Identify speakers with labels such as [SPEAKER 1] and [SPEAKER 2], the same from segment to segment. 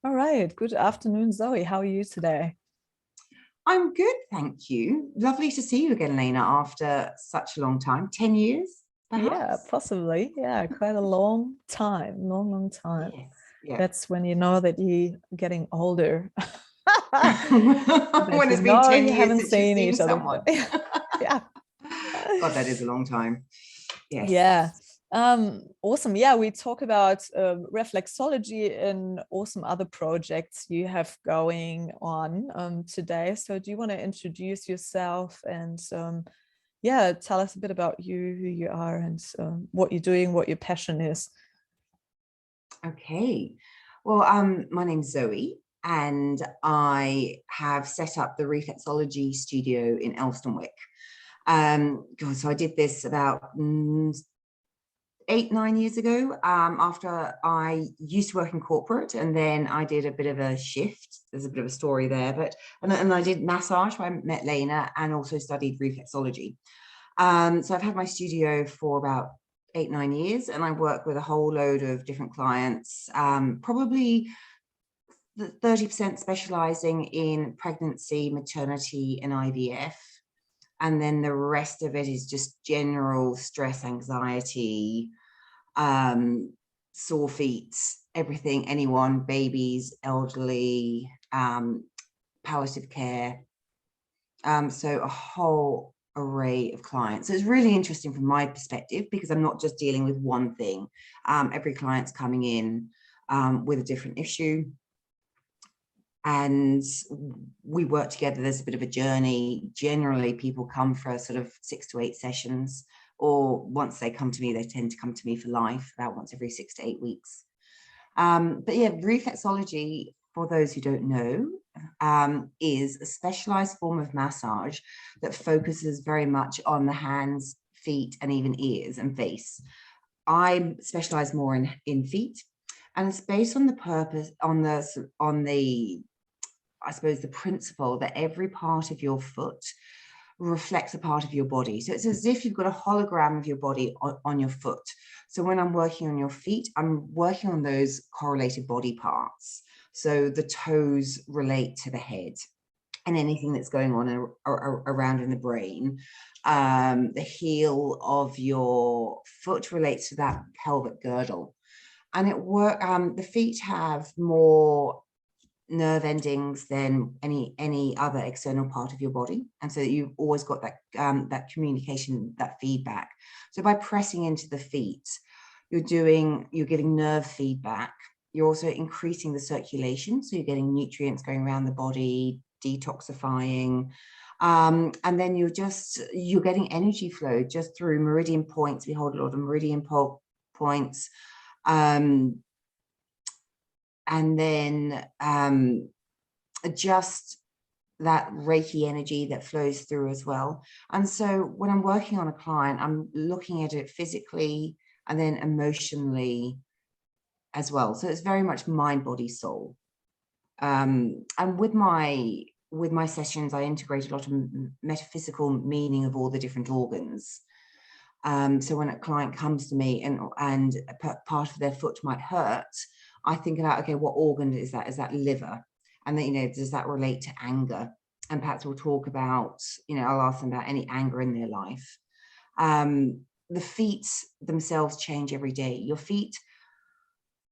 [SPEAKER 1] All right. Good afternoon, Zoe. How are you today?
[SPEAKER 2] I'm good, thank you. Lovely to see you again, Lena, after such a long time. 10 years,
[SPEAKER 1] Yeah,
[SPEAKER 2] perhaps?
[SPEAKER 1] possibly. Yeah, quite a long time, long, long time.
[SPEAKER 2] Yes, yeah.
[SPEAKER 1] That's when you know that you're getting older. That
[SPEAKER 2] When
[SPEAKER 1] you
[SPEAKER 2] it's been
[SPEAKER 1] know
[SPEAKER 2] 10
[SPEAKER 1] you
[SPEAKER 2] years
[SPEAKER 1] haven't
[SPEAKER 2] since you've
[SPEAKER 1] seen
[SPEAKER 2] seen
[SPEAKER 1] each other for.
[SPEAKER 2] someone.
[SPEAKER 1] Yeah.
[SPEAKER 2] God, that is a long time. Yes.
[SPEAKER 1] Yeah. Awesome. Yeah, we talk about reflexology and awesome other projects you have going on today. So do you want to introduce yourself and yeah, tell us a bit about you, who you are, and what you're doing, what your passion is.
[SPEAKER 2] Okay. Well, my name's Zoe, and I have set up the Reflexology Studio in Elstonwick. God, so I did this about 8, 9 years ago, after I used to work in corporate, and then I did a bit of a shift. There's a bit of a story there, but and I did massage where I met Lena and also studied reflexology. So I've had my studio for about 8, 9 years, and I work with a whole load of different clients, probably 30% specializing in pregnancy, maternity, and IVF. And then the rest of it is just general stress, anxiety, sore feet, everything, anyone, babies, elderly, palliative care. So a whole array of clients. So it's really interesting from my perspective because I'm not just dealing with one thing. Every client's coming in with a different issue, and we work together. There's a bit of a journey. Generally, people come for sort of 6 to 8 sessions, or once they come to me, they tend to come to me for life, about once every 6 to 8 weeks. But yeah, reflexology, for those who don't know, is a specialized form of massage that focuses very much on the hands, feet, and even ears and face. I specialize more in feet, and it's based on the purpose, on the I suppose the principle that every part of your foot reflects a part of your body. So it's as if you've got a hologram of your body on your foot. So when I'm working on your feet, I'm working on those correlated body parts. So the toes relate to the head and anything that's going on around in the brain. The heel of your foot relates to that pelvic girdle. And the feet have more nerve endings than any other external part of your body, and so you've always got that that communication, that feedback. So by pressing into the feet, you're giving nerve feedback. You're also increasing the circulation, so you're getting nutrients going around the body, detoxifying, and then you're getting energy flow just through meridian points. We hold a lot of meridian points, and then just that Reiki energy that flows through as well. And so when I'm working on a client, I'm looking at it physically and then emotionally as well. So it's very much mind, body, soul. And with my sessions, I integrate a lot of metaphysical meaning of all the different organs. So when a client comes to me and part of their foot might hurt, I think about, okay, what organ is that? Is that liver? And then, does that relate to anger? And perhaps we'll talk about, I'll ask them about any anger in their life. The feet themselves change every day. Your feet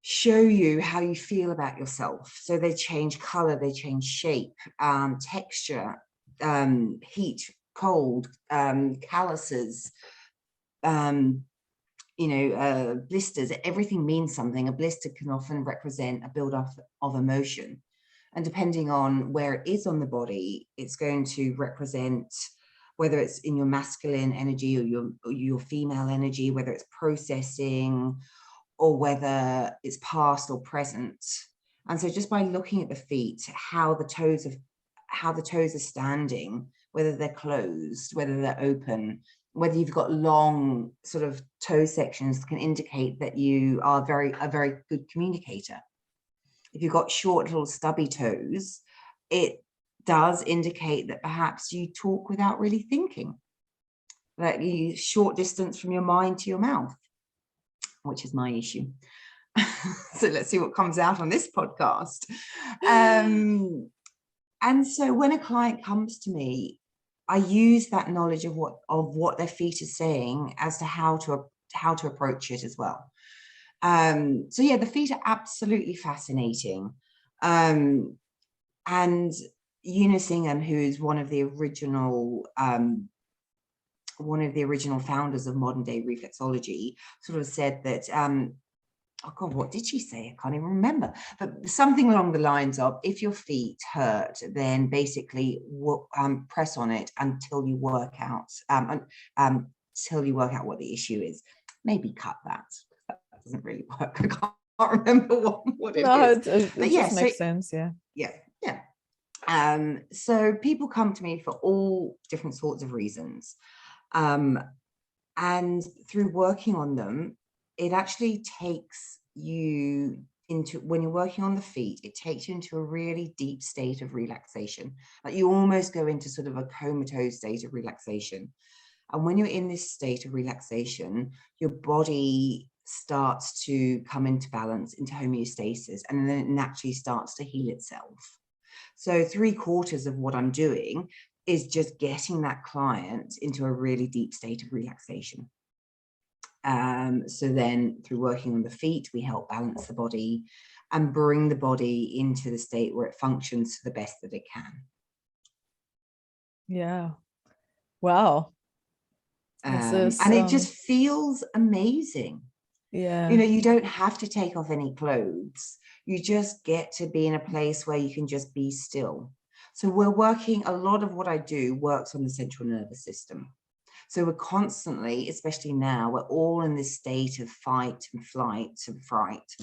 [SPEAKER 2] show you how you feel about yourself. So they change color, they change shape, texture, heat, cold, calluses, blisters. Everything means something. A blister can often represent a build-up of emotion, and depending on where it is on the body, it's going to represent whether it's in your masculine energy or your female energy, whether it's processing or whether it's past or present. And so just by looking at the feet, how the toes are standing, whether they're closed, whether they're open, whether you've got long sort of toe sections, can indicate that you are a very good communicator. If you've got short little stubby toes, it does indicate that perhaps you talk without really thinking, like you short distance from your mind to your mouth, which is my issue. So let's see what comes out on this podcast. And so when a client comes to me, I use that knowledge of what their feet are saying as to how to approach it as well. So yeah, the feet are absolutely fascinating. And Eunice Ingham, who is one of the original founders of modern day reflexology, sort of said that, oh God, what did she say? I can't even remember, but something along the lines of, if your feet hurt, then basically press on it until you work out what the issue is. Maybe cut that. That doesn't really work. I can't remember what it is.
[SPEAKER 1] It just makes sense.
[SPEAKER 2] Yeah. So people come to me for all different sorts of reasons. And through working on them, it actually takes you into, when you're working on the feet, it takes you into a really deep state of relaxation. Like you almost go into sort of a comatose state of relaxation. And when you're in this state of relaxation, your body starts to come into balance, into homeostasis, and then it naturally starts to heal itself. So 3/4 of what I'm doing is just getting that client into a really deep state of relaxation. So then through working on the feet, we help balance the body and bring the body into the state where it functions to the best that it can.
[SPEAKER 1] Yeah. Wow.
[SPEAKER 2] And it just feels amazing.
[SPEAKER 1] Yeah.
[SPEAKER 2] You know, you don't have to take off any clothes. You just get to be in a place where you can just be still. So we're working, a lot of what I do works on the central nervous system. So we're constantly, especially now, we're all in this state of fight and flight and fright.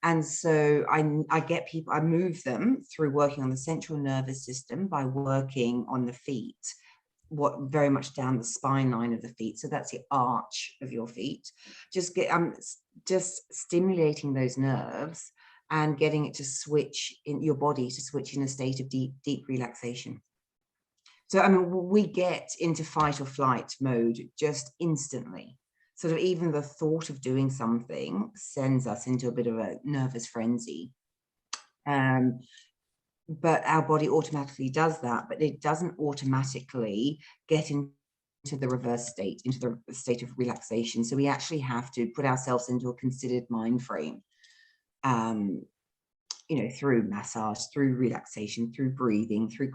[SPEAKER 2] And so I get people, I move them through working on the central nervous system by working on the feet, very much down the spine line of the feet. So that's the arch of your feet. Just stimulating those nerves and getting it to switch in your body, to switch in a state of deep relaxation. So, I mean, we get into fight or flight mode just instantly. Sort of even the thought of doing something sends us into a bit of a nervous frenzy. But our body automatically does that, but it doesn't automatically get into the reverse state, into the state of relaxation. So we actually have to put ourselves into a considered mind frame. You know, through massage, through relaxation, through breathing, through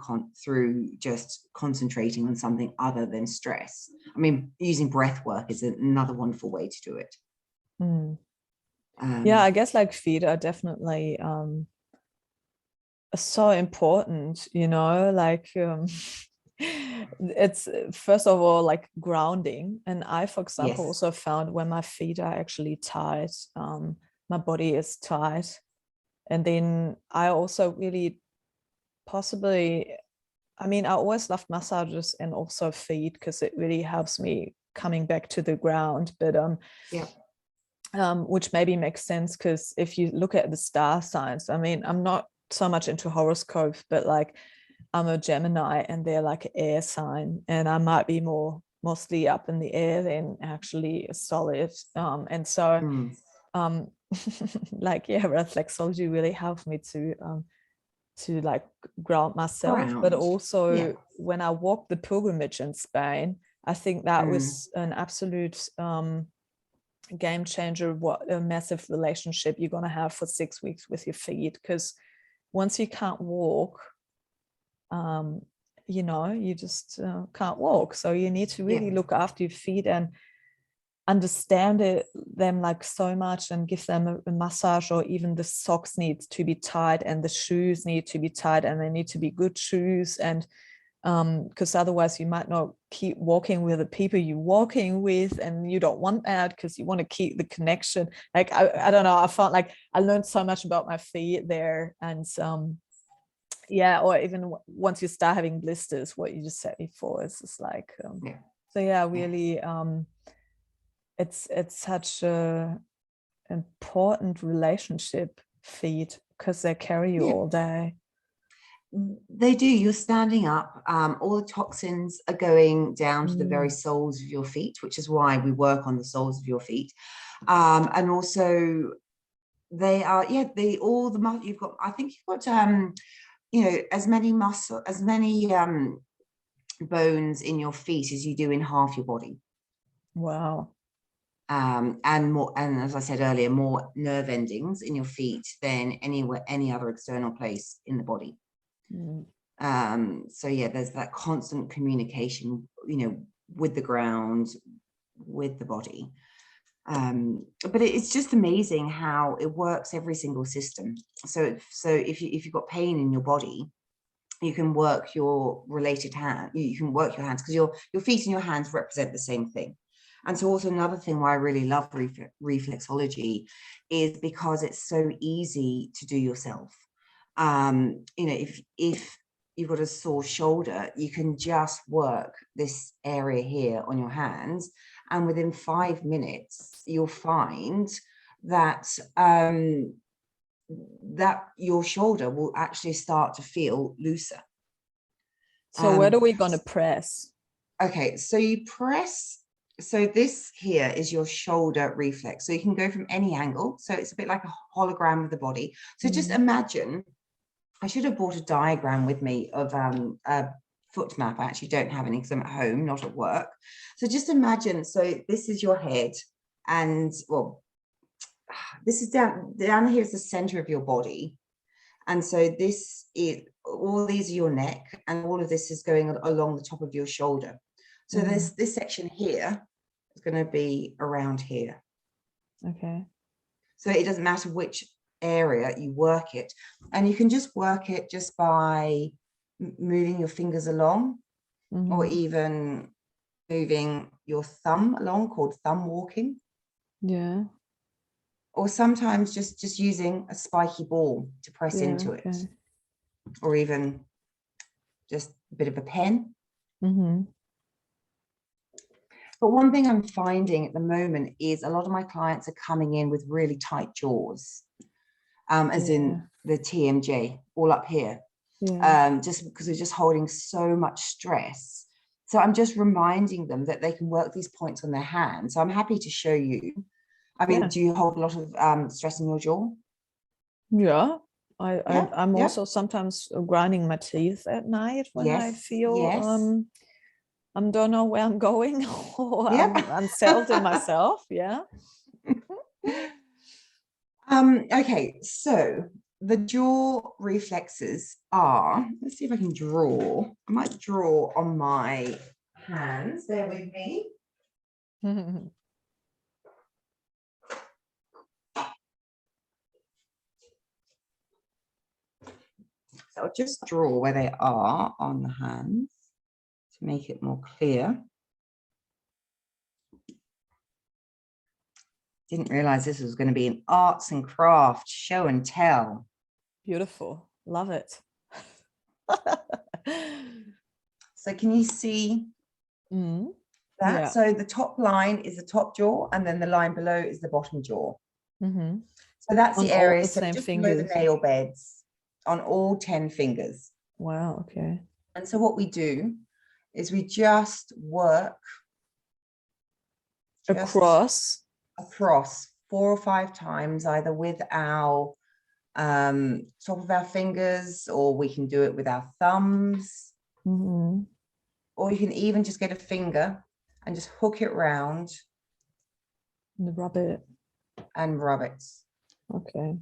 [SPEAKER 2] just concentrating on something other than stress. I mean, using breath work is another wonderful way to do it.
[SPEAKER 1] Yeah, I guess like feet are definitely so important, you know, like it's first of all like grounding. And I, for example, also found when my feet are actually tight, my body is tight. And then I also really possibly, I mean, I always loved massages and also feet because it really helps me coming back to the ground. But which maybe makes sense because if you look at the star signs, I mean, I'm not so much into horoscopes, but like I'm a Gemini and they're like an air sign, and I might be mostly up in the air than actually solid. And so like reflexology really helped me to like ground myself, but also when I walked the pilgrimage in Spain, I think that was an absolute game changer. What a massive relationship you're going to have for 6 weeks with your feet, because once you can't walk, you know, you just can't walk. So you need to really look after your feet and understand them like so much, and give them a massage, or even the socks need to be tight and the shoes need to be tight, and they need to be good shoes. And because otherwise you might not keep walking with the people you're walking with, and you don't want that because you want to keep the connection. Like I don't know, I felt like I learned so much about my feet there. And or even once you start having blisters, what you just said before, it's just like really it's such a important relationship, feet, because they carry you all day.
[SPEAKER 2] They do. You're standing up. All the toxins are going down to the very soles of your feet, which is why we work on the soles of your feet. And also They are, yeah, all the muscle you've got. I think you've got as many bones in your feet as you do in half your body.
[SPEAKER 1] Wow.
[SPEAKER 2] And as I said earlier, more nerve endings in your feet than any other external place in the body. So yeah, there's that constant communication, with the ground, with the body. But it's just amazing how it works every single system. So if you've got pain in your body, you can work your related hand. You can work your hands, because your feet and your hands represent the same thing. And so also another thing why I really love reflexology is because it's so easy to do yourself. If you've got a sore shoulder, you can just work this area here on your hands, and within 5 minutes, you'll find that that your shoulder will actually start to feel looser.
[SPEAKER 1] So where are we going to press?
[SPEAKER 2] Okay, so you press. So this here is your shoulder reflex. So you can go from any angle. So it's a bit like a hologram of the body. So just imagine, I should have brought a diagram with me of a foot map. I actually don't have any because I'm at home, not at work. So just imagine, so this is your head, and well, this is down here is the center of your body. And so this is, all these are your neck, and all of this is going along the top of your shoulder. So this section here is going to be around here.
[SPEAKER 1] Okay.
[SPEAKER 2] So it doesn't matter which area you work it, and you can just work it just by moving your fingers along, or even moving your thumb along, called thumb walking.
[SPEAKER 1] Yeah.
[SPEAKER 2] Or sometimes just using a spiky ball to press into it, or even just a bit of a pen. But one thing I'm finding at the moment is a lot of my clients are coming in with really tight jaws, as in the TMJ, all up here, just because they're just holding so much stress. So I'm just reminding them that they can work these points on their hands. So I'm happy to show you. I mean, do you hold a lot of stress in your jaw?
[SPEAKER 1] Yeah. I'm also sometimes grinding my teeth at night when I feel I don't know where I'm going, or I'm unsettled in myself. Yeah.
[SPEAKER 2] Okay, so the jaw reflexes are, let's see if I can draw. I might draw on my hands. Bear with me. So I'll just draw where they are on the hands to make it more clear. Didn't realize this was going to be an arts and crafts show and tell.
[SPEAKER 1] Beautiful. Love it.
[SPEAKER 2] So can you see that? Yeah. So the top line is the top jaw, and then the line below is the bottom jaw. So that's on the area, so just below the nail beds, on all 10 fingers.
[SPEAKER 1] Wow, okay.
[SPEAKER 2] And so what we do is we just work
[SPEAKER 1] across
[SPEAKER 2] 4 or 5 times, either with our top of our fingers, or we can do it with our thumbs, or you can even just get a finger and just hook it round
[SPEAKER 1] and rub it. Okay.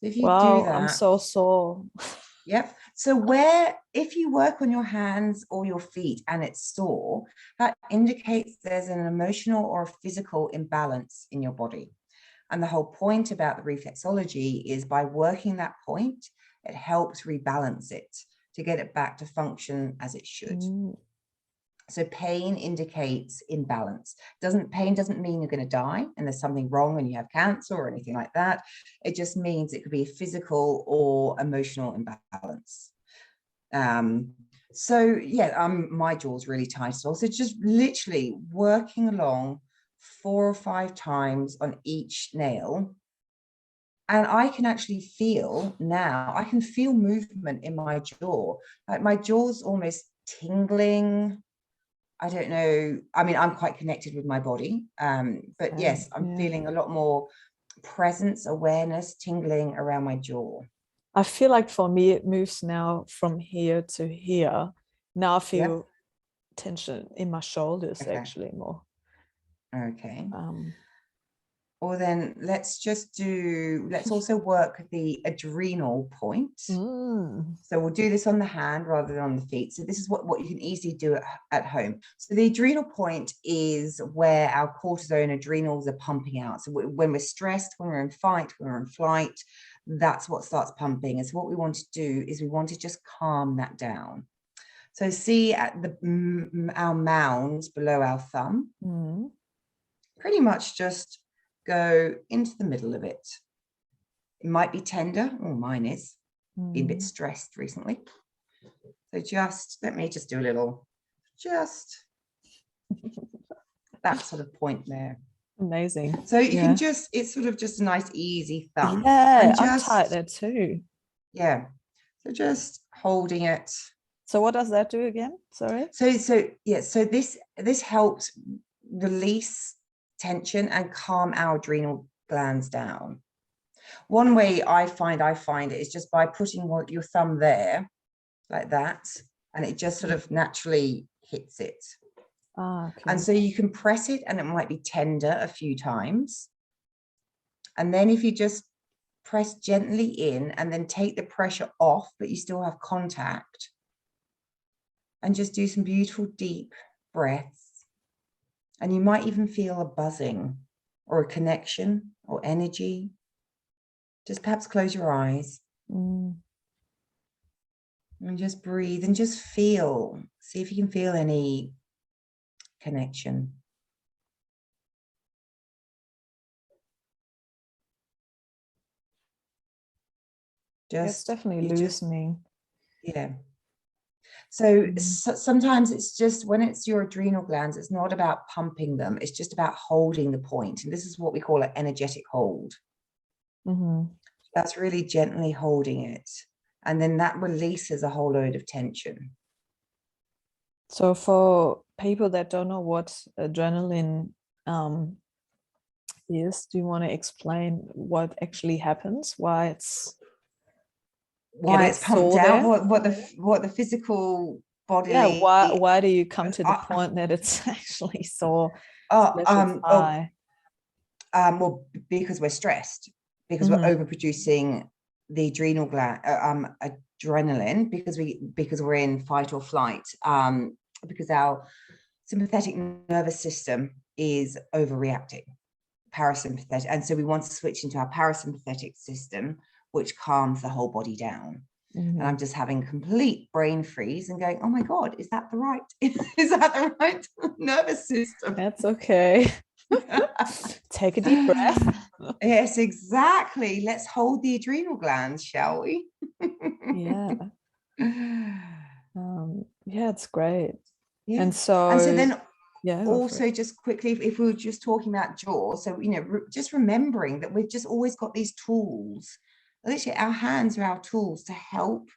[SPEAKER 2] So if you do that,
[SPEAKER 1] I'm so sore.
[SPEAKER 2] Yep. So if you work on your hands or your feet and it's sore, that indicates there's an emotional or a physical imbalance in your body. And the whole point about the reflexology is, by working that point, it helps rebalance it to get it back to function as it should. So pain indicates imbalance. Pain doesn't mean you're going to die and there's something wrong and you have cancer or anything like that. It just means it could be a physical or emotional imbalance. So yeah, my jaw's really tight. So just literally working along 4 or 5 times on each nail. And I can actually feel now, I can feel movement in my jaw. Like my jaw's almost tingling. I don't know. I mean, I'm quite connected with my body. But yes, I'm feeling a lot more presence, awareness, tingling around my jaw.
[SPEAKER 1] I feel like for me, it moves now from here to here. Now I feel tension in my shoulders actually more.
[SPEAKER 2] Okay. Or then let's also work the adrenal point. So we'll do this on the hand rather than on the feet. So this is what you can easily do at home. So the adrenal point is where our cortisol adrenals are pumping out. So when we're stressed, when we're in fight, when we're in flight, that's what starts pumping. And so what we want to do is we want to just calm that down. So see at our mound below our thumb, pretty much just go into the middle of it. It might be tender, or mine is, been a bit stressed recently. So let me just do a little, that sort of point there.
[SPEAKER 1] Amazing.
[SPEAKER 2] So you can it's sort of just a nice easy thumb.
[SPEAKER 1] Yeah, I'm tight there too.
[SPEAKER 2] Yeah, so just holding it.
[SPEAKER 1] So what does that do again? Sorry.
[SPEAKER 2] So this helps release tension and calm our adrenal glands down. One way I find it is just by putting your thumb there like that, and it just sort of naturally hits it. Okay. And so you can press it and it might be tender a few times, and then if you just press gently in and then take the pressure off but you still have contact, and just do some beautiful deep breaths. And you might even feel a buzzing or a connection or energy. Just perhaps close your eyes and just breathe and just feel. See if you can feel any connection.
[SPEAKER 1] It's definitely loosening.
[SPEAKER 2] So sometimes it's just when it's your adrenal glands, it's not about pumping them. It's just about holding the point. And this is what we call an energetic hold. That's really gently holding it. And then that releases a whole load of tension.
[SPEAKER 1] So for people that don't know what adrenaline is, do you want to explain what actually happens? Why it's
[SPEAKER 2] pumped out? What the physical body?
[SPEAKER 1] Yeah. Why do you come to the point that it's actually so high?
[SPEAKER 2] Well, because we're stressed, because we're overproducing the adrenal gland, adrenaline, because we're in fight or flight, because our sympathetic nervous system is overreacting, parasympathetic, and so we want to switch into our parasympathetic system, which calms the whole body down. And I'm just having complete brain freeze and going, oh my God, is that the right nervous system?
[SPEAKER 1] That's okay. Take a deep breath.
[SPEAKER 2] Yes, exactly. Let's hold the adrenal glands, shall we?
[SPEAKER 1] Yeah. It's great.
[SPEAKER 2] Yeah.
[SPEAKER 1] And so
[SPEAKER 2] then also just quickly, if we were just talking about jaw, so just remembering that we've just always got these tools. Literally, our hands are our tools to help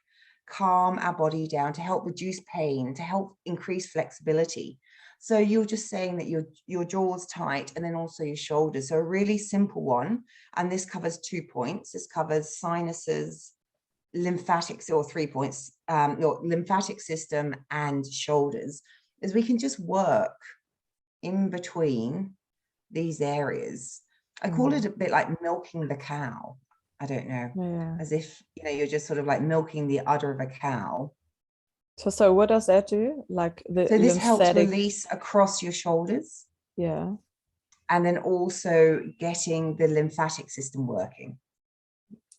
[SPEAKER 2] calm our body down, to help reduce pain, to help increase flexibility. So you're just saying that your jaw's tight, and then also your shoulders. So a really simple one, and this covers 2 points. This covers sinuses, lymphatics, or 3 points, your lymphatic system and shoulders, is we can just work in between these areas. I call it a bit like milking the cow. I don't know, as if, you're just sort of like milking the udder of a cow.
[SPEAKER 1] So what does that do? Like
[SPEAKER 2] so this helps release across your shoulders.
[SPEAKER 1] Yeah.
[SPEAKER 2] And then also getting the lymphatic system working.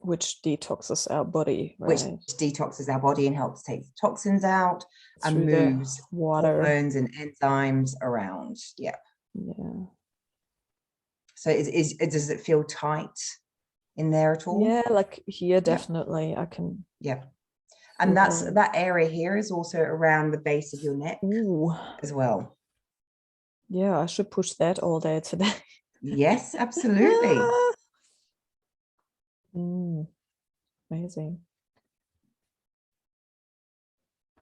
[SPEAKER 1] Which detoxes our body, right?
[SPEAKER 2] Which detoxes our body and helps take toxins out and moves
[SPEAKER 1] water,
[SPEAKER 2] hormones and enzymes around. Yeah.
[SPEAKER 1] Yeah.
[SPEAKER 2] So does it feel tight in there at all?
[SPEAKER 1] Yeah, like here, definitely. I can.
[SPEAKER 2] Yeah. And that area here is also around the base of your neck as well.
[SPEAKER 1] Yeah, I should push that all day today.
[SPEAKER 2] Yes, absolutely.
[SPEAKER 1] Amazing.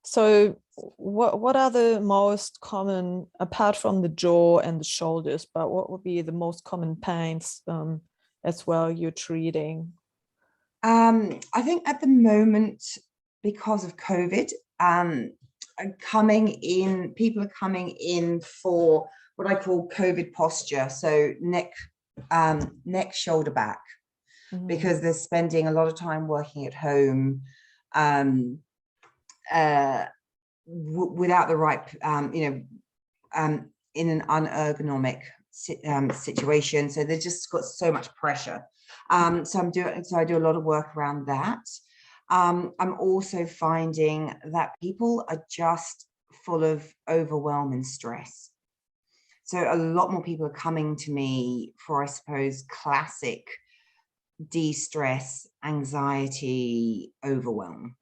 [SPEAKER 1] So what are the most common, apart from the jaw and the shoulders, but what would be the most common pains as well you're treating?
[SPEAKER 2] I think at the moment, because of COVID, people are coming in for what I call COVID posture. So neck, shoulder, back, because they're spending a lot of time working at home, without the right, in an unergonomic situation. So they've just got so much pressure. So I do a lot of work around that. I'm also finding that people are just full of overwhelm and stress. So a lot more people are coming to me for, I suppose, classic de-stress, anxiety, overwhelm.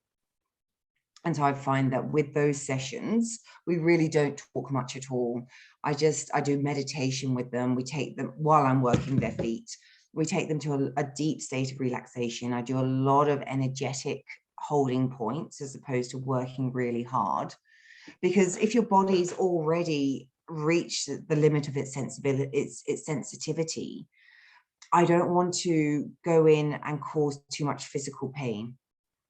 [SPEAKER 2] And so I find that with those sessions, we really don't talk much at all. I do meditation with them. We take them while I'm working their feet. We take them to a deep state of relaxation. I do a lot of energetic holding points as opposed to working really hard. Because if your body's already reached the limit of its sensitivity, I don't want to go in and cause too much physical pain,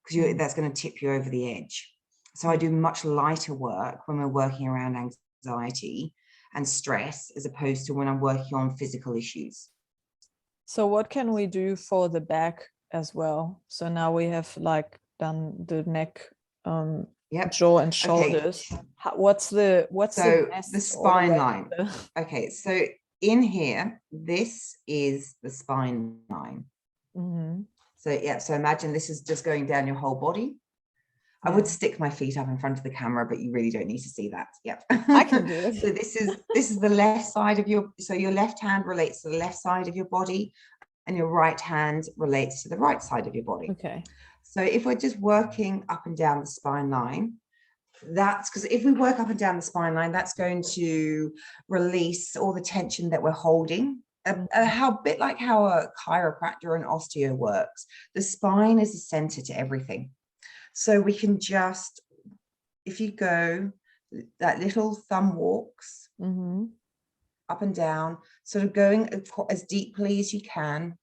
[SPEAKER 2] because that's going to tip you over the edge. So I do much lighter work when we're working around anxiety and stress, as opposed to when I'm working on physical issues.
[SPEAKER 1] So what can we do for the back as well? So now we have like done the neck, jaw and shoulders.
[SPEAKER 2] Okay.
[SPEAKER 1] What's the
[SPEAKER 2] spine line? Okay, so in here, this is the spine line. So imagine this is just going down your whole body. I would stick my feet up in front of the camera, but you really don't need to see that. Yep.
[SPEAKER 1] I can do it.
[SPEAKER 2] So this is the left side of your left hand relates to the left side of your body, and your right hand relates to the right side of your body.
[SPEAKER 1] Okay.
[SPEAKER 2] So if we're just working up and down the spine line, that's because if we work up and down the spine line, that's going to release all the tension that we're holding. How bit like how a chiropractor or an osteo works. The spine is the center to everything. So we can just, if you go that little thumb walks up and down, sort of going as deeply as you can,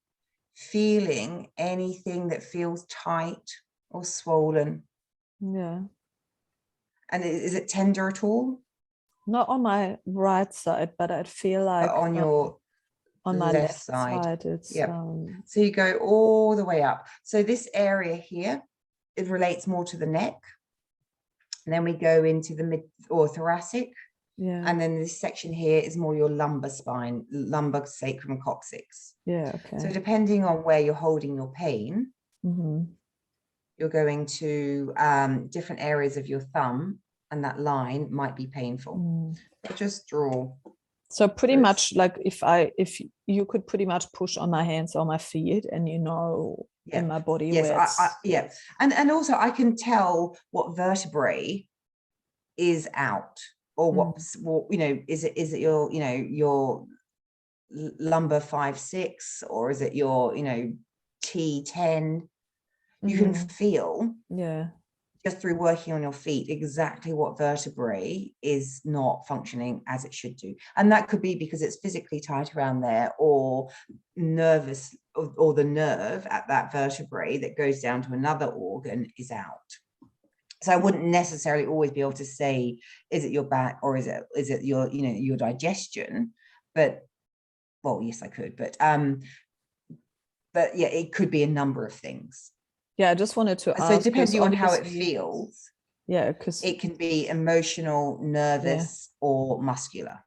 [SPEAKER 2] feeling anything that feels tight or swollen.
[SPEAKER 1] Yeah.
[SPEAKER 2] And is it tender at all?
[SPEAKER 1] Not on my right side, but I'd feel like
[SPEAKER 2] on your
[SPEAKER 1] on my left side it's
[SPEAKER 2] so you go all the way up. So this area here, it relates more to the neck, and then we go into the mid or thoracic, and then this section here is more your lumbar spine, lumbar, sacrum, coccyx.
[SPEAKER 1] Okay.
[SPEAKER 2] So depending on where you're holding your pain, you're going to different areas of your thumb, and that line might be painful. So just draw.
[SPEAKER 1] So pretty much like if you could pretty much push on my hands or my feet, and in my body.
[SPEAKER 2] Yes, and also I can tell what vertebrae is out, or what is it your your lumbar 5-6, or is it your T10? You can feel just through working on your feet exactly what vertebrae is not functioning as it should do. And that could be because it's physically tight around there, or nervous, or the nerve at that vertebrae that goes down to another organ is out. So I wouldn't necessarily always be able to say, is it your back, or is it your your digestion? But well, yes, I could, but yeah, it could be a number of things.
[SPEAKER 1] Yeah, I just wanted to ask.
[SPEAKER 2] So depending on how it feels,
[SPEAKER 1] because
[SPEAKER 2] it can be emotional, nervous, or muscular.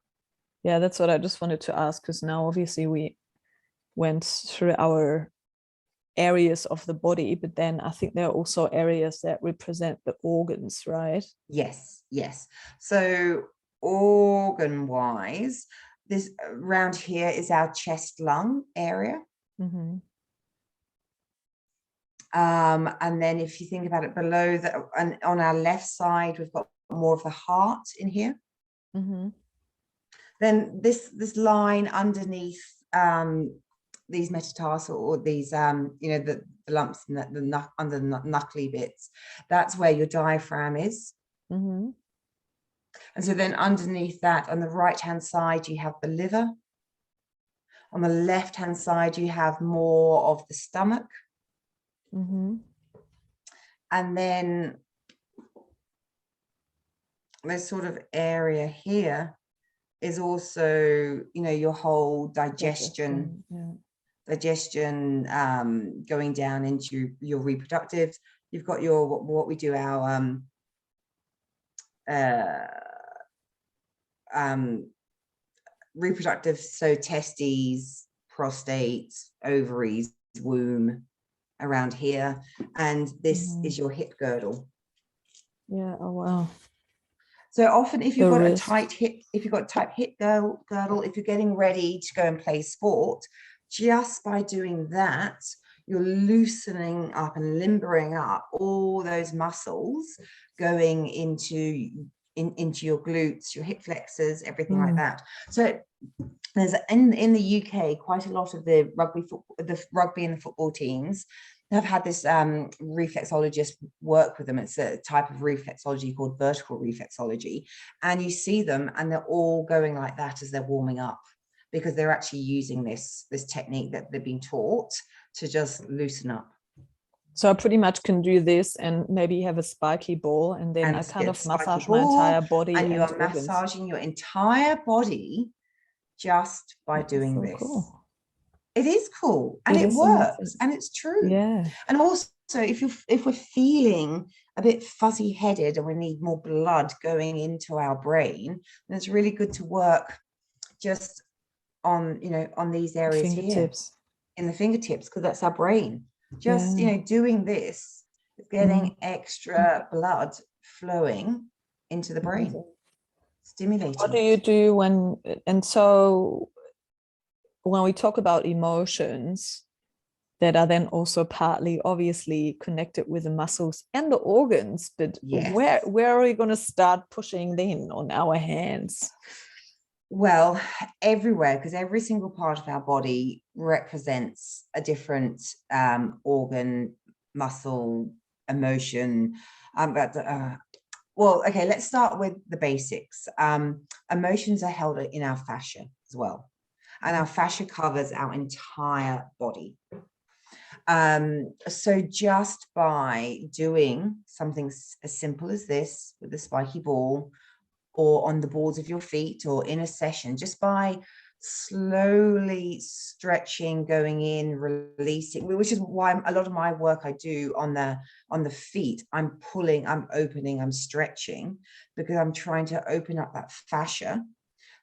[SPEAKER 1] Yeah, that's what I just wanted to ask, because now obviously we went through our areas of the body, but then I think there are also areas that represent the organs, right?
[SPEAKER 2] Yes. So organ-wise, this around here is our chest lung area. And then if you think about it below that, and on our left side, we've got more of the heart in here. Then this line underneath these metatarsal, or these the lumps under the knuckly bits, that's where your diaphragm is. And so then underneath that, on the right hand side, you have the liver. On the left hand side, you have more of the stomach.
[SPEAKER 1] Mm-hmm.
[SPEAKER 2] And then this sort of area here is also, you know, your whole digestion, going down into your reproductives. You've got your what we do our reproductive, so testes, prostate, ovaries, womb, around here, and this is your hip girdle.
[SPEAKER 1] Yeah. Oh wow.
[SPEAKER 2] So often if you've
[SPEAKER 1] The
[SPEAKER 2] got
[SPEAKER 1] wrist.
[SPEAKER 2] a tight hip, if you've got a tight hip girdle, if you're getting ready to go and play sport, just by doing that, you're loosening up and limbering up all those muscles going into your glutes, your hip flexors, everything like that. So there's in the UK quite a lot of the rugby and the football teams have had this reflexologist work with them. It's a type of reflexology called vertical reflexology, and you see them and they're all going like that as they're warming up, because they're actually using this technique that they've been taught to just loosen up.
[SPEAKER 1] So I pretty much can do this and maybe have a spiky ball, and then I kind of massage my entire body.
[SPEAKER 2] And you are massaging your entire body just by doing this. Cool. It is cool, and it works, amazing. And it's true.
[SPEAKER 1] Yeah.
[SPEAKER 2] And also, if we're feeling a bit fuzzy-headed and we need more blood going into our brain, then it's really good to work just on, you know, on these areas here in the fingertips, because that's our brain. Just, you know, doing this, getting extra blood flowing into the brain, stimulating.
[SPEAKER 1] What do you do when, and so when we talk about emotions that are then also partly obviously connected with the muscles and the organs, but where are we going to start pushing then on our hands?
[SPEAKER 2] Well, everywhere, because every single part of our body represents a different organ, muscle, emotion. Well, okay, let's start with the basics. Emotions are held in our fascia as well. And our fascia covers our entire body. So just by doing something as simple as this with the spiky ball, or on the balls of your feet, or in a session, just by slowly stretching, going in, releasing, which is why a lot of my work I do on the feet, I'm pulling, I'm opening, I'm stretching, because I'm trying to open up that fascia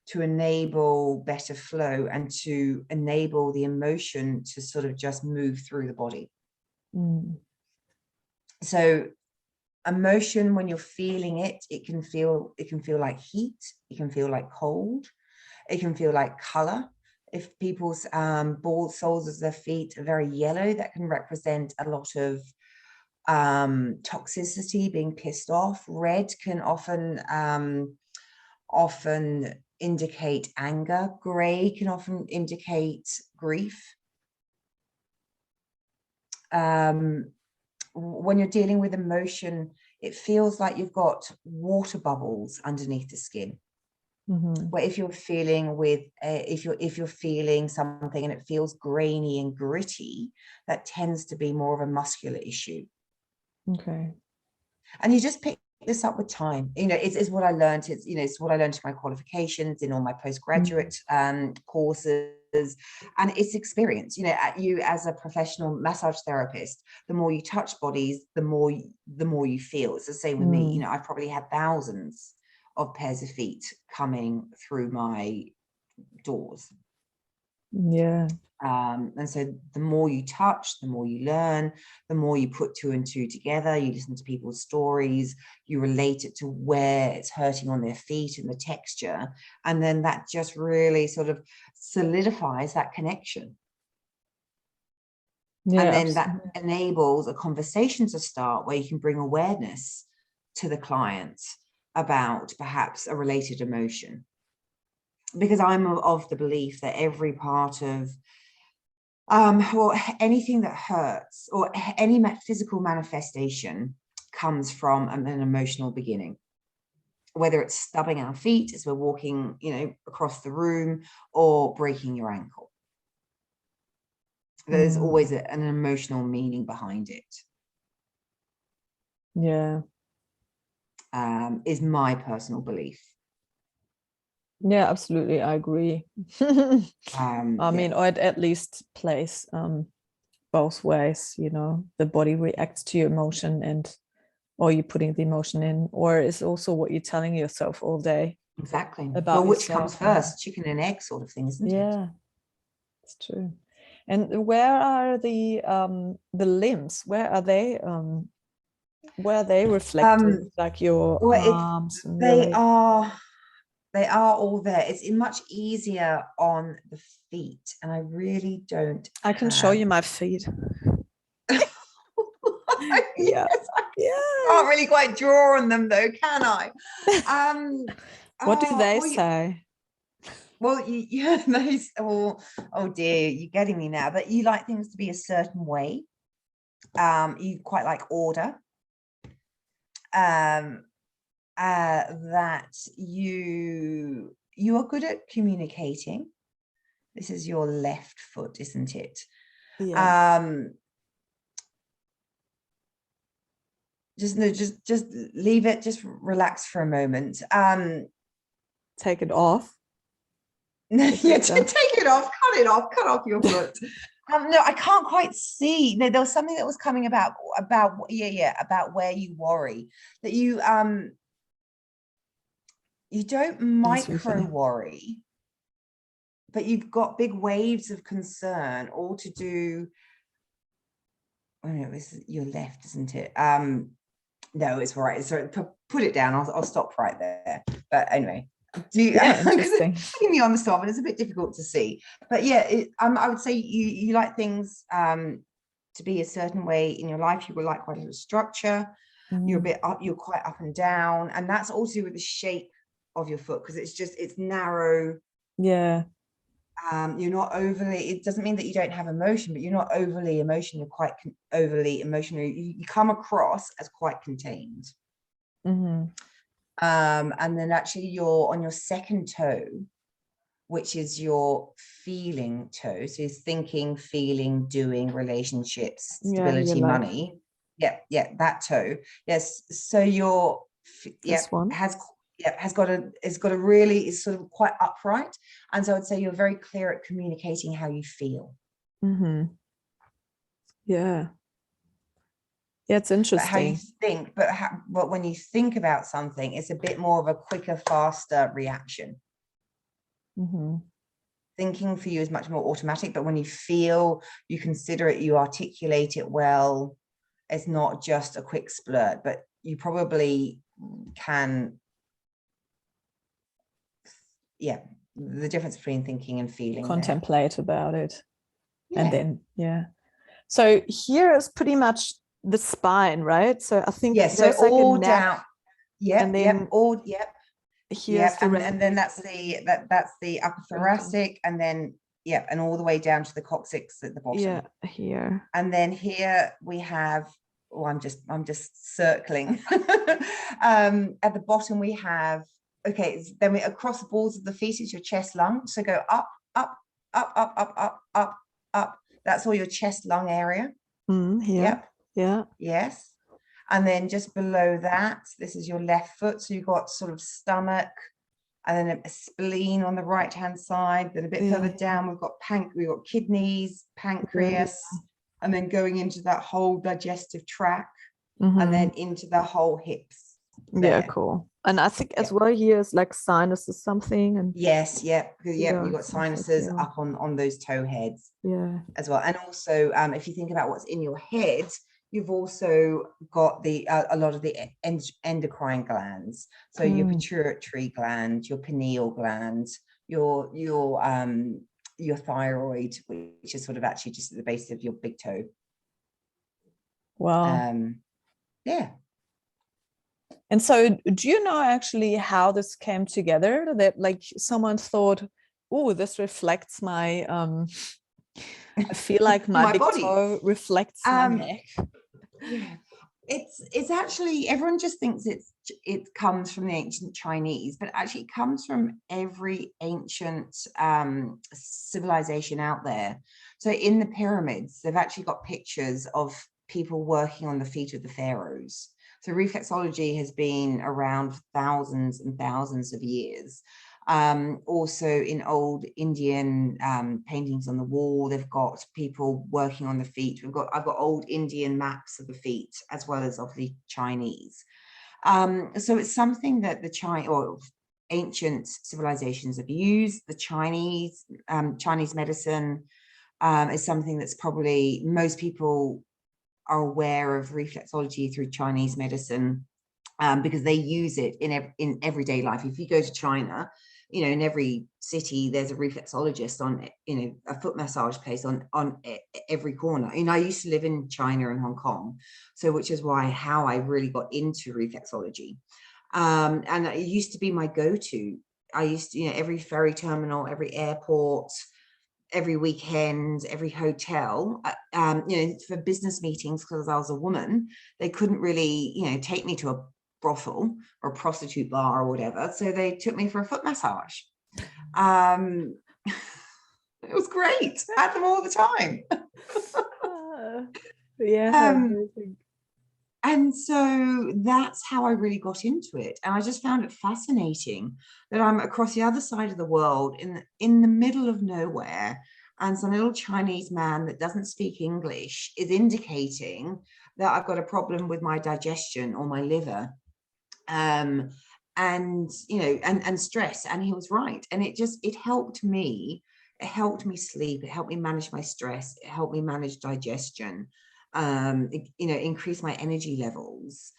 [SPEAKER 2] to enable better flow and to enable the emotion to sort of just move through the body. So emotion, when you're feeling it, it can feel like heat, it can feel like cold, it can feel like color. If people's bald soles of their feet are very yellow, that can represent a lot of toxicity, being pissed off. Red can often indicate anger. Gray can often indicate grief. When you're dealing with emotion, it feels like you've got water bubbles underneath the skin. Where if you're feeling if you're feeling something and it feels grainy and gritty, that tends to be more of a muscular issue. Okay. And you just pick this up with time. You know, it's what I learned. It's, you know, it's what I learned in my qualifications, in all my postgraduate courses, and it's experience. You know, you as a professional massage therapist, the more you touch bodies, the more you feel. It's the same with me. You know, I've probably had thousands of pairs of feet coming through my doors. Yeah. And so the more you touch, the more you learn, the more you put two and two together, you listen to people's stories, you relate it to where it's hurting on their feet and the texture. And then that just really sort of solidifies that connection. Yeah, and then absolutely. That enables a conversation to start where you can bring awareness to the client about perhaps a related emotion. Because I'm of the belief that every part of or anything that hurts or any physical manifestation comes from an emotional beginning, whether it's stubbing our feet as we're walking, you know, across the room, or breaking your ankle. There's always an emotional meaning behind it.
[SPEAKER 1] Yeah.
[SPEAKER 2] Is my personal belief.
[SPEAKER 1] Yeah, absolutely. I agree. I mean, or it at least plays both ways, you know, the body reacts to your emotion and or you're putting the emotion in, or it's also what you're telling yourself all day.
[SPEAKER 2] Exactly.
[SPEAKER 1] About
[SPEAKER 2] well, which
[SPEAKER 1] yourself.
[SPEAKER 2] comes first, chicken and egg sort of thing, isn't it?
[SPEAKER 1] Yeah, it's true. And where are the limbs? Where are they reflected? Like your arms and
[SPEAKER 2] they
[SPEAKER 1] your
[SPEAKER 2] are all there. It's much easier on the feet, and I really don't
[SPEAKER 1] I can show you my feet. Yeah.
[SPEAKER 2] I can't really quite draw on them though, can I?
[SPEAKER 1] What do they say?
[SPEAKER 2] Well, oh dear, you're getting me now. But you like things to be a certain way. You quite like order. That you are good at communicating. This is your left foot, isn't it?
[SPEAKER 1] Yeah.
[SPEAKER 2] Just leave it, just relax for a moment.
[SPEAKER 1] Take it off.
[SPEAKER 2] Take it off, cut off your foot. No, I can't quite see. No, there was something that was coming about where you worry, that you don't micro worry, but you've got big waves of concern, all to do. Oh no, it's your left, isn't it? No, it's right. So put it down. I'll stop right there. But anyway,
[SPEAKER 1] interesting.
[SPEAKER 2] Putting me on the spot, and it's a bit difficult to see. But yeah, I would say you like things to be a certain way in your life. You would like quite a little structure. You're a bit up. You're quite up and down, and that's also with the shape of your foot, because it's narrow.
[SPEAKER 1] Yeah.
[SPEAKER 2] You're not overly, it doesn't mean that you don't have emotion, but you're not overly emotional. You're quite overly emotional. You come across as quite contained. And then actually you're on your second toe, which is your feeling toe. So it's thinking, feeling, doing, relationships, stability, money. Yeah, that toe. Yes. So your has got a really, is sort of quite upright, and so I would say you're very clear at communicating how you feel.
[SPEAKER 1] Yeah, it's interesting.
[SPEAKER 2] But how you think, but when you think about something, it's a bit more of a quicker, faster reaction. Thinking for you is much more automatic, but when you feel, you consider it, you articulate it well. It's not just a quick splurt, but you probably can. Yeah, the difference between thinking and feeling.
[SPEAKER 1] Contemplate about it. And then, so here is pretty much the spine, right? So I think
[SPEAKER 2] so
[SPEAKER 1] there's like
[SPEAKER 2] all
[SPEAKER 1] a neck,
[SPEAKER 2] down.
[SPEAKER 1] And then
[SPEAKER 2] Here's and then that's the upper thoracic, and then and all the way down to the coccyx at the bottom.
[SPEAKER 1] Here.
[SPEAKER 2] And then here we have, I'm just circling. At the bottom we have, then we across the balls of the feet is your chest lung. So go up, up, up, up, up, up, up, up. That's all your chest lung area.
[SPEAKER 1] Here. Yeah.
[SPEAKER 2] Yes. And then just below that, this is your left foot. So you've got sort of stomach, and then a spleen on the right hand side. Then a bit further down, we've got kidneys, pancreas, and then going into that whole digestive tract, and then into the whole hips.
[SPEAKER 1] Yeah, cool. And I think as well here is like sinuses something. And
[SPEAKER 2] yes, you've got sinuses up on those toe heads. As well. And also, if you think about what's in your head, you've also got a lot of the endocrine glands. So your pituitary gland, your pineal gland, your thyroid, which is sort of actually just at the base of your big toe.
[SPEAKER 1] Wow. And so do you know actually how this came together? That like someone thought, oh, this reflects my I feel like my big
[SPEAKER 2] body.
[SPEAKER 1] toe reflects my neck.
[SPEAKER 2] It's actually, everyone just thinks it comes from the ancient Chinese, but actually it comes from every ancient civilization out there. So in the pyramids, they've actually got pictures of people working on the feet of the pharaohs. So reflexology has been around for thousands and thousands of years. Also in old Indian paintings on the wall, they've got people working on the feet. I've got old Indian maps of the feet, as well as of the Chinese. So it's something that the ancient civilizations have used. The Chinese medicine is something that's probably most people are aware of reflexology through Chinese medicine, because they use it in everyday life. If you go to China, in every city there's a reflexologist on, a foot massage place on every corner. I used to live in China and Hong Kong, so which is how I really got into reflexology. And it used to be my go-to. I used to, every ferry terminal, every airport, every weekend, every hotel, for business meetings, because I was a woman, they couldn't really, take me to a brothel or a prostitute bar or whatever. So they took me for a foot massage. It was great. I had them all the time. And so that's how I really got into it. And I just found it fascinating that I'm across the other side of the world in the middle of nowhere, and some little Chinese man that doesn't speak English is indicating that I've got a problem with my digestion or my liver, and stress. And he was right. And it helped me. It helped me sleep. It helped me manage my stress. It helped me manage digestion. Increase my energy levels.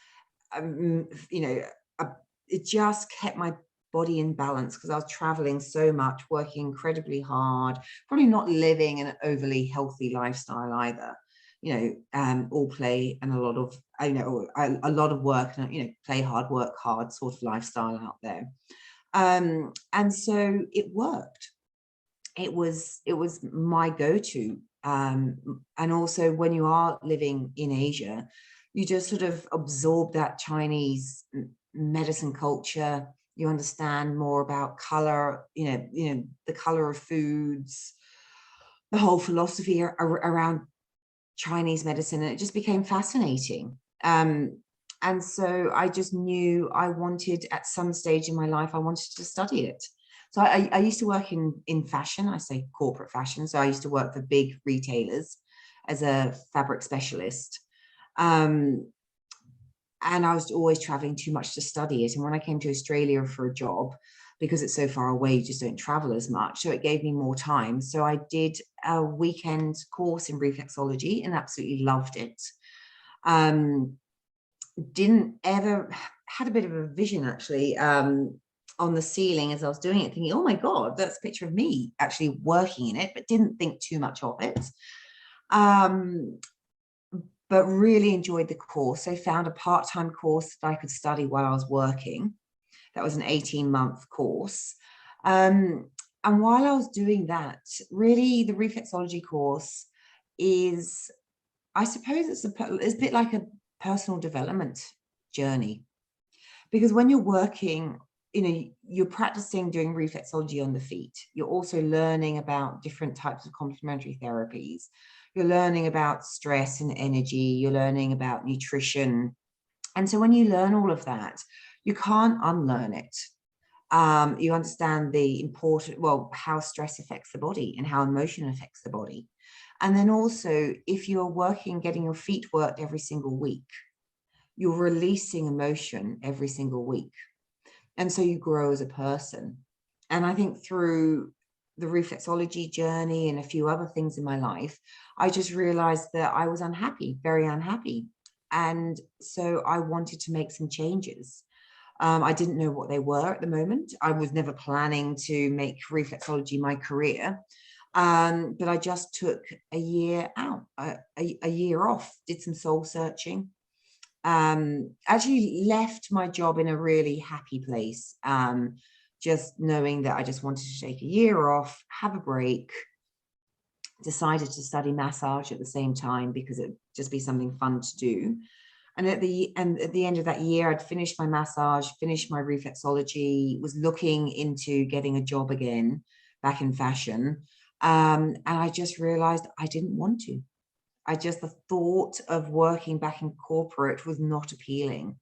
[SPEAKER 2] It just kept my body in balance, because I was traveling so much, working incredibly hard, probably not living an overly healthy lifestyle either. All play and a lot of work, and play hard, work hard sort of lifestyle out there. And so it worked. It was my go-to. And also when you are living in Asia, you just sort of absorb that Chinese medicine culture. You understand more about color, the color of foods, the whole philosophy around Chinese medicine, and it just became fascinating. And so I just knew I wanted, at some stage in my life, I wanted to study it. So I used to work in fashion. I say corporate fashion. So I used to work for big retailers as a fabric specialist. And I was always traveling too much to study it. And when I came to Australia for a job, because it's so far away, you just don't travel as much. So it gave me more time. So I did a weekend course in reflexology and absolutely loved it. Had a bit of a vision, actually, on the ceiling as I was doing it, thinking, oh my God, that's a picture of me actually working in it, but didn't think too much of it. But really enjoyed the course. I found a part-time course that I could study while I was working. That was an 18-month course. And while I was doing that, really the reflexology course is, I suppose it's a bit like a personal development journey. Because when you're working, you're practicing doing reflexology on the feet. You're also learning about different types of complementary therapies. You're learning about stress and energy. You're learning about nutrition. And so when you learn all of that, you can't unlearn it. You understand how stress affects the body and how emotion affects the body. And then also, if you're getting your feet worked every single week, you're releasing emotion every single week. And so you grow as a person. And I think through the reflexology journey and a few other things in my life, I just realized that I was unhappy, very unhappy. And so I wanted to make some changes. I didn't know what they were at the moment. I was never planning to make reflexology my career. But I just took a year out, a year off, did some soul searching. Actually left my job in a really happy place, just knowing that I just wanted to take a year off, have a break. Decided to study massage at the same time because it'd just be something fun to do. And at the end of that year, I'd finished my massage, finished my reflexology, was looking into getting a job again back in fashion. And I just realized I didn't want to. The thought of working back in corporate was not appealing.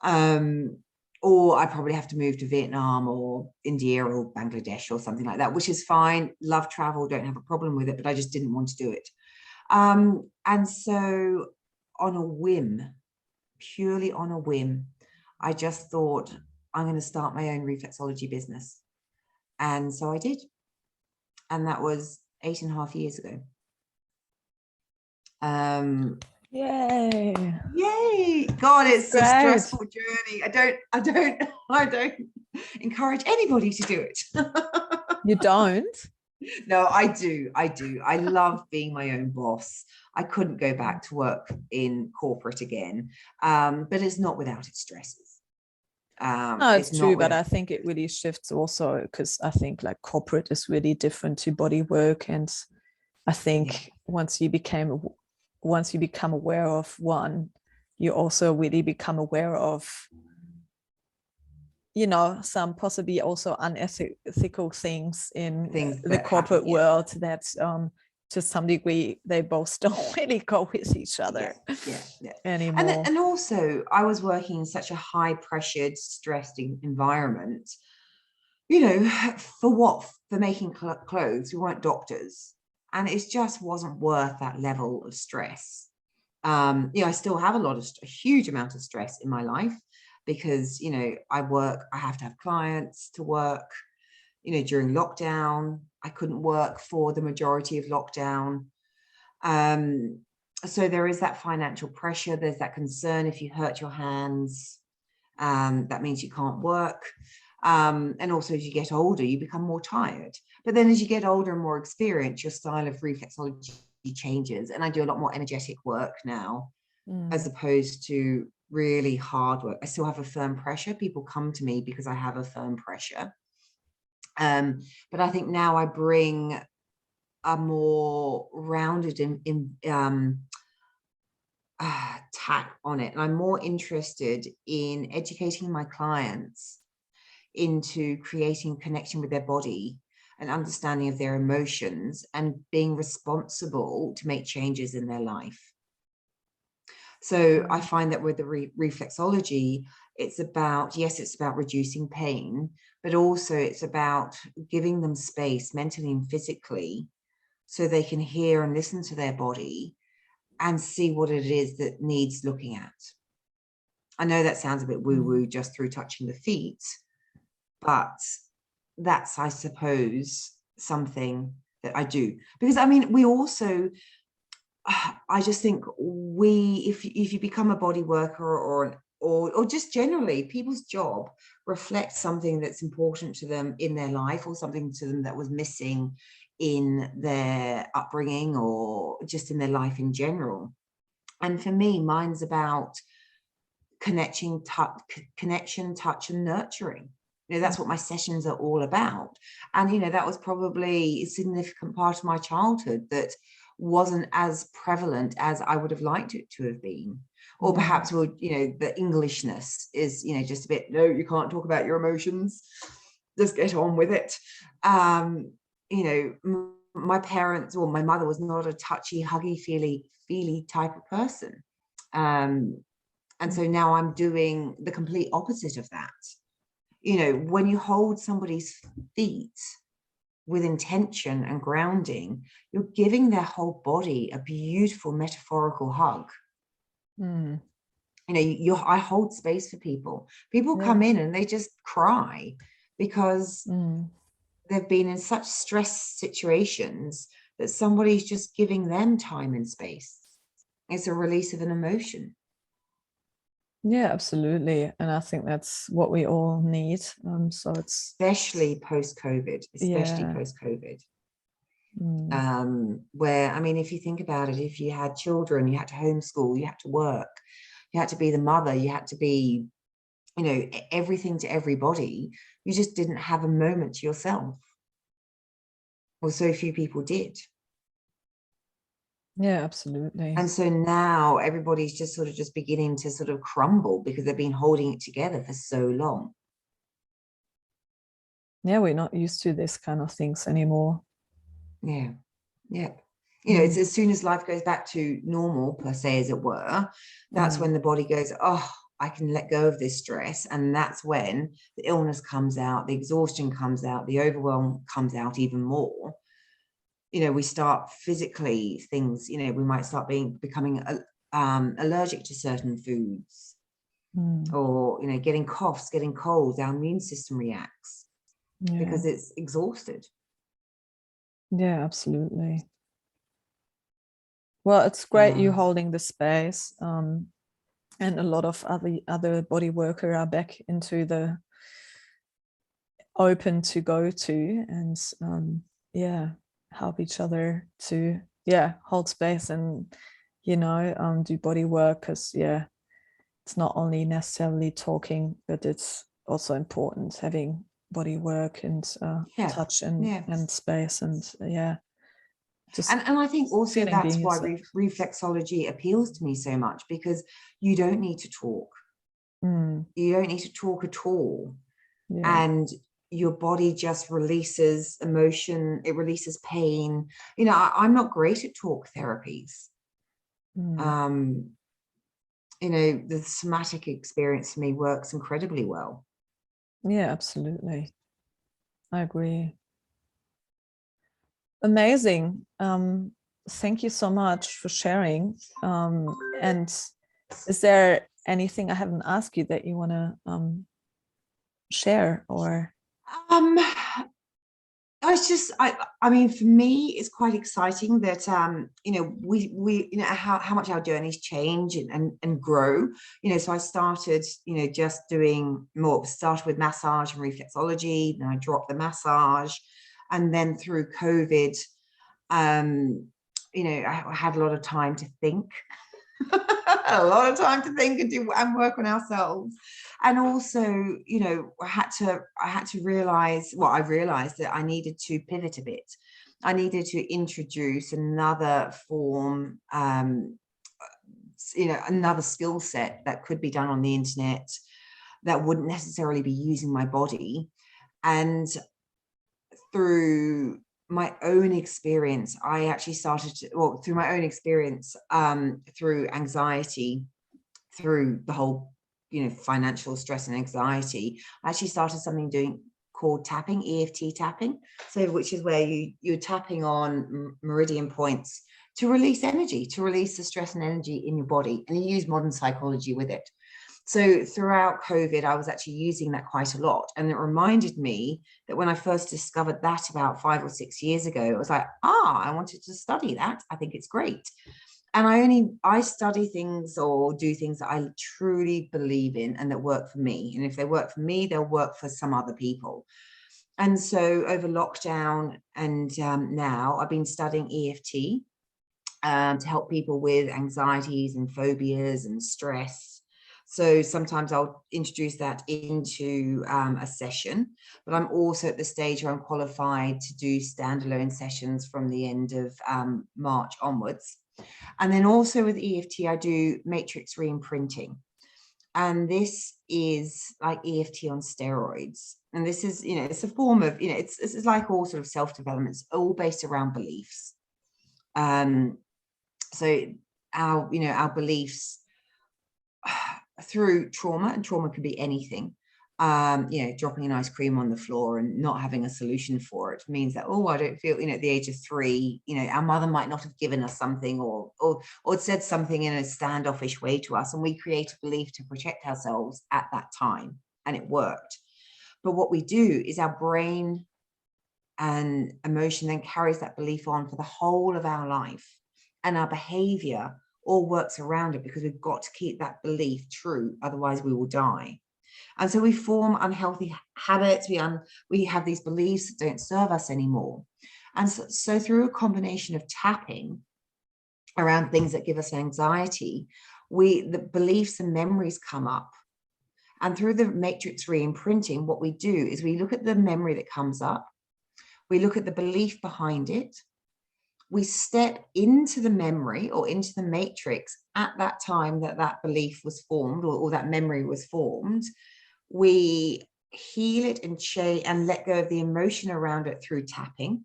[SPEAKER 2] Or I probably have to move to Vietnam or India or Bangladesh or something like that, which is fine. Love travel, don't have a problem with it, but I just didn't want to do it. And so on a whim, purely on a whim, I just thought, I'm going to start my own reflexology business. And so I did. And that was 8.5 years ago. Yay. God, it's a stressful journey. I don't encourage anybody to do it.
[SPEAKER 1] You don't?
[SPEAKER 2] No, I do. I love being my own boss. I couldn't go back to work in corporate again, but it's not without its stresses.
[SPEAKER 1] No, it's true, but I think it really shifts also, because I think like corporate is really different to body work. And I think once you become aware of one, you also really become aware of, you know, some possibly also unethical things in the corporate world that to some degree they both don't really go with each other anymore.
[SPEAKER 2] And also I was working in such a high pressured, stressed environment, you know, for making clothes. We weren't doctors, and it just wasn't worth that level of stress. You know, I still have a huge amount of stress in my life, because, you know, I have to have clients to work. You know, during lockdown, I couldn't work for the majority of lockdown. So there is that financial pressure. There's that concern, if you hurt your hands, that means you can't work. And also, as you get older, you become more tired. But then as you get older and more experienced, your style of reflexology changes. And I do a lot more energetic work now, as opposed to really hard work. I still have a firm pressure. People come to me because I have a firm pressure. But I think now I bring a more rounded tack on it. And I'm more interested in educating my clients into creating connection with their body and understanding of their emotions, and being responsible to make changes in their life. So I find that with the reflexology, it's about reducing pain, but also it's about giving them space mentally and physically, so they can hear and listen to their body and see what it is that needs looking at. I know that sounds a bit woo-woo, just through touching the feet, but that's, I suppose, something that I do. Because I mean, we also, I just think if you become a body worker or just generally, people's job reflects something that's important to them in their life, or something to them that was missing in their upbringing, or just in their life in general. And for me, mine's about connection, touch, and nurturing. You know, that's what my sessions are all about. And, you know, that was probably a significant part of my childhood that wasn't as prevalent as I would have liked it to have been. Or perhaps, you know, the Englishness is, you know, just a bit, no, you can't talk about your emotions, just get on with it. You know, my parents, or my mother, was not a touchy, huggy, feely type of person. And so now I'm doing the complete opposite of that. You know, when you hold somebody's feet with intention and grounding, you're giving their whole body a beautiful metaphorical hug. You know, I hold space for people. People come in and they just cry because they've been in such stress situations that somebody's just giving them time and space. It's a release of an emotion.
[SPEAKER 1] Yeah, absolutely. And I think that's what we all need. So it's
[SPEAKER 2] especially post-COVID, where, I mean, if you think about it, if you had children, you had to homeschool, you had to work, you had to be the mother, you had to be, you know, everything to everybody. You just didn't have a moment to yourself. Or so few people did.
[SPEAKER 1] Yeah, absolutely.
[SPEAKER 2] And so now everybody's just sort of just beginning to sort of crumble because they've been holding it together for so long.
[SPEAKER 1] Yeah, we're not used to this kind of things anymore.
[SPEAKER 2] Yeah. Yeah. You know, it's as soon as life goes back to normal, per se, as it were, that's when the body goes, oh, I can let go of this stress. And that's when the illness comes out, the exhaustion comes out, the overwhelm comes out even more. You know, we start physically things, you know, we might start becoming allergic to certain foods, or, you know, getting coughs, getting colds. Our immune system reacts because it's exhausted.
[SPEAKER 1] Yeah, absolutely. Well, it's great you holding the space, and a lot of other body worker are back into the open to go to, and help each other to hold space and do body work, because it's not only necessarily talking, but it's also important having body work and touch and space, and
[SPEAKER 2] and I think also that's why reflexology appeals to me so much, because you don't need to talk. You don't need to talk at all. And your body just releases emotion, it releases pain. You know, I'm not great at talk therapies. You know, the somatic experience for me works incredibly well.
[SPEAKER 1] Yeah, absolutely. I agree. Amazing. Thank you so much for sharing. And is there anything I haven't asked you that you want to share, or?
[SPEAKER 2] I mean, for me, it's quite exciting that, you know, we you know, how much our journeys change and grow, you know. So I started, you know, just doing more, started with massage and reflexology, then I dropped the massage. And then through COVID, you know, I had a lot of time to think, a lot of time to think and work on ourselves. And also, you know, I had to realize, well, I realized that I needed to pivot a bit. I needed to introduce another form, you know, another skill set that could be done on the internet that wouldn't necessarily be using my body. And through my own experience, I actually started to, well, through my own experience, through anxiety, through the whole, you know, financial stress and anxiety, I actually started something called tapping, EFT tapping. So, which is where you're tapping on meridian points to release energy, to release the stress and energy in your body, and you use modern psychology with it. So throughout COVID, I was actually using that quite a lot. And it reminded me that when I first discovered that about 5 or 6 years ago, it was like, I wanted to study that. I think it's great. And I study things or do things that I truly believe in and that work for me. And if they work for me, they'll work for some other people. And so over lockdown and now I've been studying EFT to help people with anxieties and phobias and stress. So sometimes I'll introduce that into a session, but I'm also at the stage where I'm qualified to do standalone sessions from the end of March onwards. And then also with EFT, I do matrix re-imprinting. And this is like EFT on steroids. And this is, you know, it's a form of, you know, it's like all sort of self-development. It's all based around beliefs. So our beliefs through trauma, and trauma can be anything. You know, dropping an ice cream on the floor and not having a solution for it means that, I don't feel, you know, at the age of 3, you know, our mother might not have given us something or said something in a standoffish way to us, and we create a belief to protect ourselves at that time, and it worked. But what we do is our brain and emotion then carries that belief on for the whole of our life, and our behavior all works around it, because we've got to keep that belief true, otherwise we will die. And so we form unhealthy habits. We have these beliefs that don't serve us anymore. And so through a combination of tapping around things that give us anxiety, the beliefs and memories come up. And through the matrix re-imprinting, what we do is we look at the memory that comes up, we look at the belief behind it, we step into the memory or into the matrix at that time that belief was formed, or that memory was formed. We heal it and let go of the emotion around it through tapping.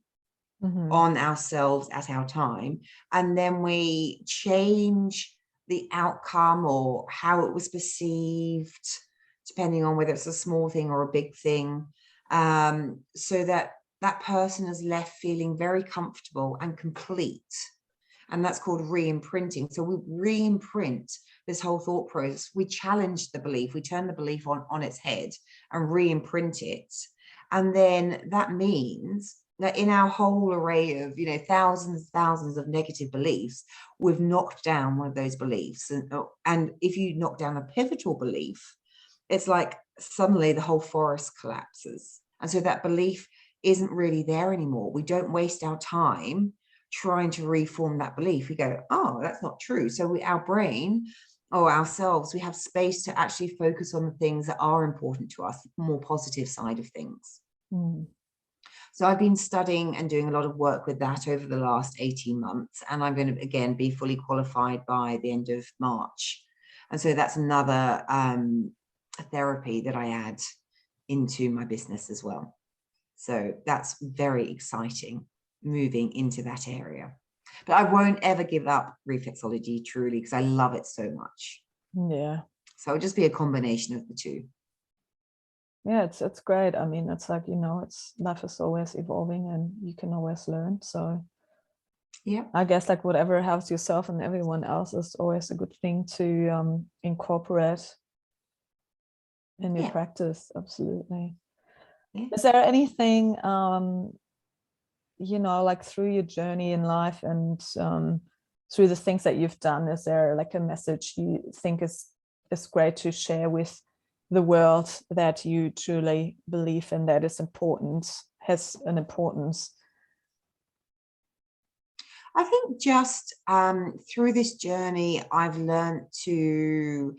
[SPEAKER 2] on ourselves at our time, and then we change the outcome or how it was perceived, depending on whether it's a small thing or a big thing, so that that person is left feeling very comfortable and complete. And that's called re-imprinting. So we re-imprint this whole thought process. We challenge the belief, we turn the belief on its head and re-imprint it. And then that means that in our whole array of, thousands of negative beliefs, we've knocked down one of those beliefs. And if you knock down a pivotal belief, it's like suddenly the whole forest collapses. And so that belief isn't really there anymore. We don't waste our time trying to reform that belief. We go, oh, that's not true. So our brain or ourselves, we have space to actually focus on the things that are important to us, the more positive side of things. So I've been studying and doing a lot of work with that over the last 18 months. And I'm going to, again, be fully qualified by the end of March. And so that's another therapy that I add into my business as well. So that's very exciting, moving into that area. But I won't ever give up reflexology, truly, because I love it so much.
[SPEAKER 1] Yeah.
[SPEAKER 2] So it'll just be a combination of the two.
[SPEAKER 1] Yeah, it's great. I mean, it's like, life is always evolving and you can always learn. So
[SPEAKER 2] yeah,
[SPEAKER 1] I guess like whatever helps yourself and everyone else is always a good thing to incorporate in your practice. Absolutely. Yeah. Is there anything like through your journey in life and through the things that you've done, is there like a message you think is great to share with the world that you truly believe in, that is important, has an importance?
[SPEAKER 2] I think just through this journey, I've learned to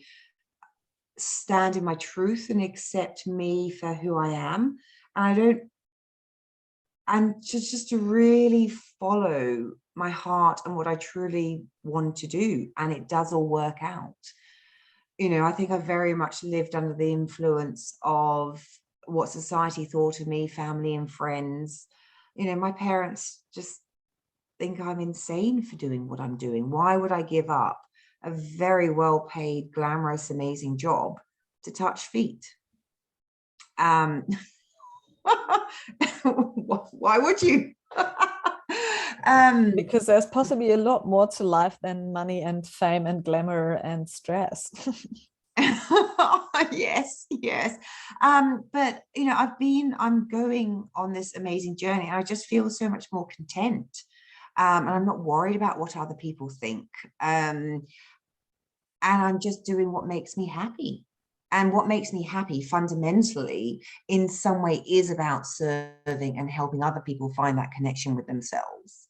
[SPEAKER 2] stand in my truth and accept me for who I am. And just to really follow my heart and what I truly want to do. And it does all work out. I think I've very much lived under the influence of what society thought of me, family and friends. My parents just think I'm insane for doing what I'm doing. Why would I give up a very well-paid, glamorous, amazing job to touch feet? Why would you?
[SPEAKER 1] Because there's possibly a lot more to life than money and fame and glamour and stress.
[SPEAKER 2] Yes. But I'm going on this amazing journey and I just feel so much more content. And I'm not worried about what other people think. And I'm just doing what makes me happy. And what makes me happy fundamentally in some way is about serving and helping other people find that connection with themselves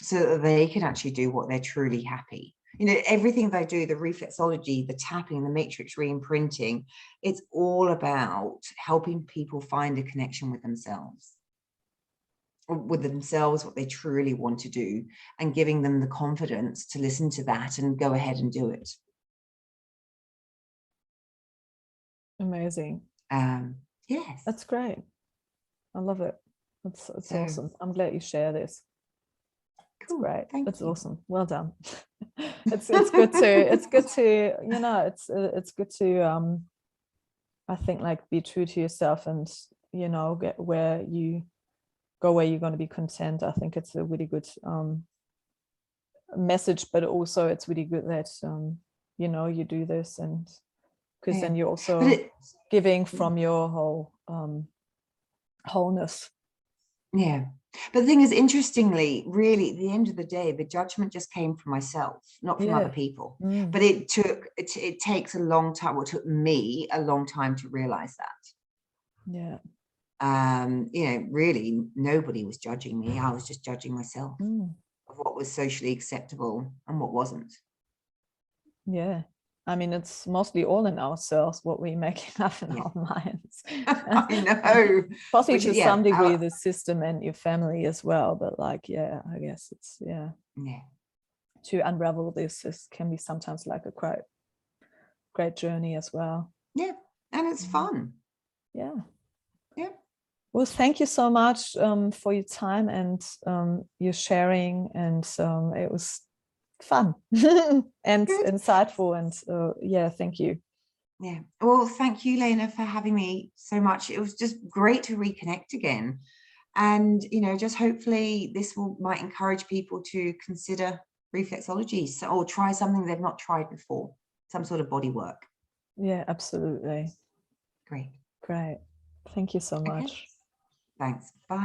[SPEAKER 2] so that they can actually do what they're truly happy. Everything that I do, the reflexology, the tapping, the matrix re-imprinting, it's all about helping people find a connection with themselves, what they truly want to do, and giving them the confidence to listen to that and go ahead and do it.
[SPEAKER 1] Amazing.
[SPEAKER 2] Yes.
[SPEAKER 1] That's great. I love it. It's awesome. I'm glad you share this. Cool. It's great. It's awesome. Well done. it's good to it's good to I think like be true to yourself and get where you go, where you're going to be content. I think it's a really good message, but also it's really good that you do this, and because then you're also giving from your whole wholeness.
[SPEAKER 2] Yeah. But the thing is, interestingly, really, at the end of the day, the judgment just came from myself, not from other people. But it takes a long time. Well, it took me a long time to realize that. Yeah. Really, nobody was judging me. I was just judging myself of what was socially acceptable and what wasn't.
[SPEAKER 1] Yeah. I mean, it's mostly all in ourselves, what we make up in our minds.
[SPEAKER 2] I know.
[SPEAKER 1] Possibly to some degree, the system and your family as well. But I guess it's, to unravel this can be sometimes like a great journey as well.
[SPEAKER 2] Yeah. And it's fun.
[SPEAKER 1] Yeah.
[SPEAKER 2] Yeah.
[SPEAKER 1] Well, thank you so much for your time and your sharing. And it was fun and
[SPEAKER 2] Good.
[SPEAKER 1] insightful. And yeah, thank you.
[SPEAKER 2] Yeah. Well, thank you, Lena, for having me so much. It was just great to reconnect again. And, just hopefully this might encourage people to consider reflexology, or try something they've not tried before, some sort of body work.
[SPEAKER 1] Yeah, absolutely.
[SPEAKER 2] Great.
[SPEAKER 1] Great. Thank you so
[SPEAKER 2] Okay.
[SPEAKER 1] much.
[SPEAKER 2] Thanks. Bye.